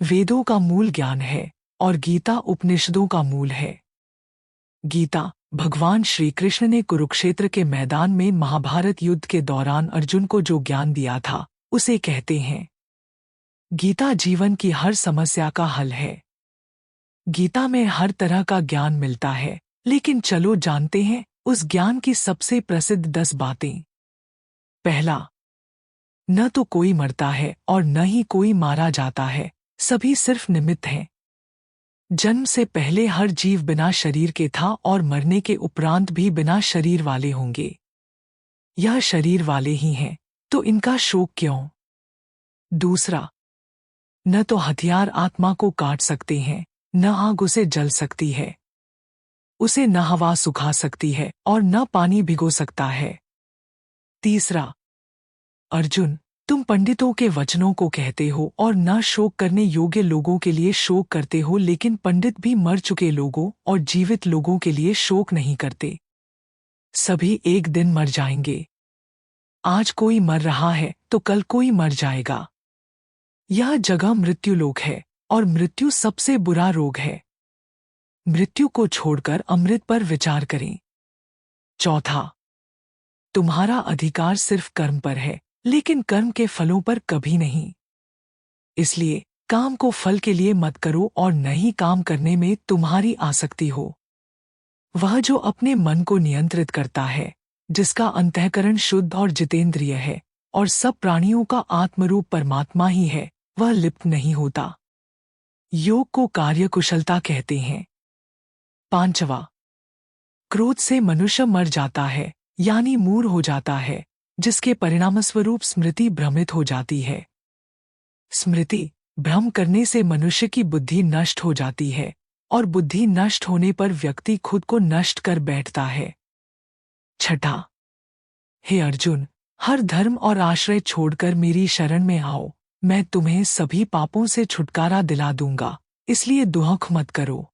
वेदों का मूल ज्ञान है और गीता उपनिषदों का मूल है। गीता भगवान श्री कृष्ण ने कुरुक्षेत्र के मैदान में महाभारत युद्ध के दौरान अर्जुन को जो ज्ञान दिया था उसे कहते हैं। गीता जीवन की हर समस्या का हल है। गीता में हर तरह का ज्ञान मिलता है, लेकिन चलो जानते हैं उस ज्ञान की सबसे प्रसिद्ध 10 बातें। पहला, न तो कोई मरता है और न ही कोई मारा जाता है, सभी सिर्फ निमित्त हैं। जन्म से पहले हर जीव बिना शरीर के था और मरने के उपरांत भी बिना शरीर वाले होंगे। यह शरीर वाले ही हैं, तो इनका शोक क्यों? दूसरा, न तो हथियार आत्मा को काट सकते हैं, न आग उसे जल सकती है, उसे न हवा सुखा सकती है और न पानी भिगो सकता है। तीसरा, अर्जुन, तुम पंडितों के वचनों को कहते हो और न शोक करने योग्य लोगों के लिए शोक करते हो, लेकिन पंडित भी मर चुके लोगों और जीवित लोगों के लिए शोक नहीं करते। सभी एक दिन मर जाएंगे। आज कोई मर रहा है तो कल कोई मर जाएगा। यह जगह मृत्युलोक है और मृत्यु सबसे बुरा रोग है। मृत्यु को छोड़कर अमृत पर विचार करें। चौथा, तुम्हारा अधिकार सिर्फ कर्म पर है, लेकिन कर्म के फलों पर कभी नहीं। इसलिए काम को फल के लिए मत करो और न ही काम करने में तुम्हारी आसक्ति हो। वह जो अपने मन को नियंत्रित करता है, जिसका अंतःकरण शुद्ध और जितेंद्रिय है और सब प्राणियों का आत्मरूप परमात्मा ही है, वह लिप्त नहीं होता। योग को कार्यकुशलता कहते हैं। पांचवा, क्रोध से मनुष्य मर जाता है, यानी मूढ़ हो जाता है, जिसके परिणामस्वरूप स्मृति भ्रमित हो जाती है। स्मृति भ्रम करने से मनुष्य की बुद्धि नष्ट हो जाती है और बुद्धि नष्ट होने पर व्यक्ति खुद को नष्ट कर बैठता है। छठा, हे अर्जुन, हर धर्म और आश्रय छोड़कर मेरी शरण में आओ, मैं तुम्हें सभी पापों से छुटकारा दिला दूंगा, इसलिए दुख मत करो।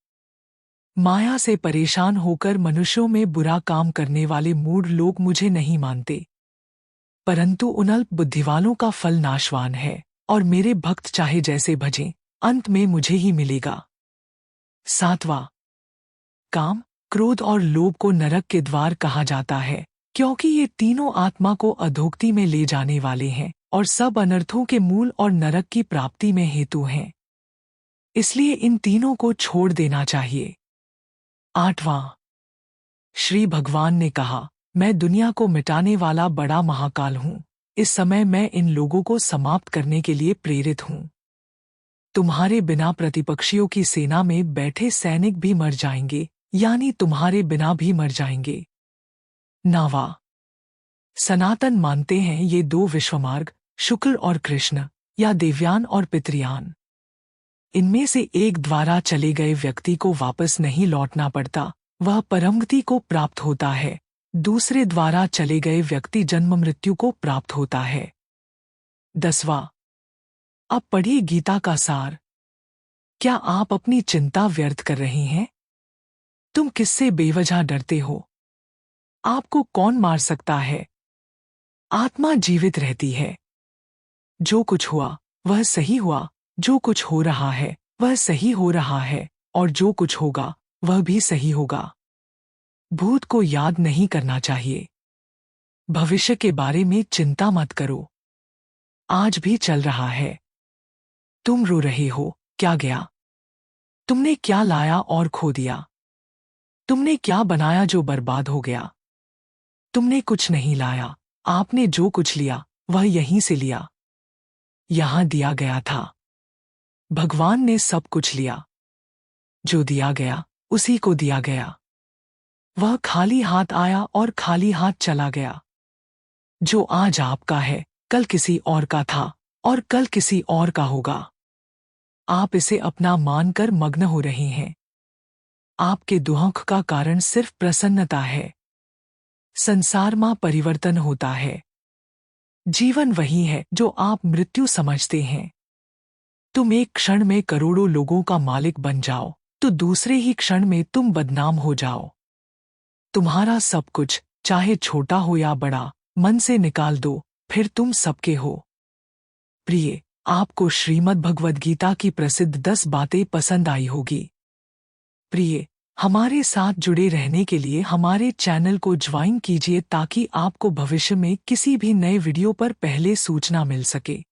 माया से परेशान होकर मनुष्यों में बुरा काम करने वाले मूढ़ लोग मुझे नहीं मानते, परंतु उन अल्प बुद्धि वालों का फल नाशवान है और मेरे भक्त चाहे जैसे भजें, अंत में मुझे ही मिलेगा। सातवां, काम, क्रोध और लोभ को नरक के द्वार कहा जाता है, क्योंकि ये तीनों आत्मा को अधोगति में ले जाने वाले हैं और सब अनर्थों के मूल और नरक की प्राप्ति में हेतु हैं। इसलिए इन तीनों को छोड़ देना चाहिए। आठवां, श्री भगवान ने कहा, मैं दुनिया को मिटाने वाला बड़ा महाकाल हूँ। इस समय मैं इन लोगों को समाप्त करने के लिए प्रेरित हूँ। तुम्हारे बिना प्रतिपक्षियों की सेना में बैठे सैनिक भी मर जाएंगे, यानी तुम्हारे बिना भी मर जाएंगे। नावा, सनातन मानते हैं ये 2 विश्वमार्ग, शुक्ल और कृष्ण, या देवयान और पितृयान, इनमें से एक द्वारा चले गए व्यक्ति को वापस नहीं लौटना पड़ता, वह परमगति को प्राप्त होता है। दूसरे द्वारा चले गए व्यक्ति जन्म मृत्यु को प्राप्त होता है। 10वां, अब पढ़िए गीता का सार। क्या आप अपनी चिंता व्यर्थ कर रहे हैं? तुम किससे बेवजह डरते हो? आपको कौन मार सकता है? आत्मा जीवित रहती है। जो कुछ हुआ वह सही हुआ, जो कुछ हो रहा है वह सही हो रहा है और जो कुछ होगा वह भी सही होगा। भूत को याद नहीं करना चाहिए। भविष्य के बारे में चिंता मत करो। आज भी चल रहा है। तुम रो रहे हो, क्या गया? तुमने क्या लाया और खो दिया? तुमने क्या बनाया जो बर्बाद हो गया? तुमने कुछ नहीं लाया, आपने जो कुछ लिया वह यहीं से लिया, यहां दिया गया था। भगवान ने सब कुछ लिया। जो दिया गया उसी को दिया गया। वह खाली हाथ आया और खाली हाथ चला गया। जो आज आपका है कल किसी और का था और कल किसी और का होगा। आप इसे अपना मानकर मग्न हो रहे हैं। आपके दुख का कारण सिर्फ प्रसन्नता है। संसार में परिवर्तन होता है। जीवन वही है जो आप मृत्यु समझते हैं। तुम एक क्षण में करोड़ों लोगों का मालिक बन जाओ तो दूसरे ही क्षण में तुम बदनाम हो जाओ। तुम्हारा सब कुछ, चाहे छोटा हो या बड़ा, मन से निकाल दो, फिर तुम सबके हो। प्रिय, आपको श्रीमद् भगवद गीता की प्रसिद्ध 10 बातें पसंद आई होगी। प्रिय, हमारे साथ जुड़े रहने के लिए हमारे चैनल को ज्वाइन कीजिए ताकि आपको भविष्य में किसी भी नए वीडियो पर पहले सूचना मिल सके।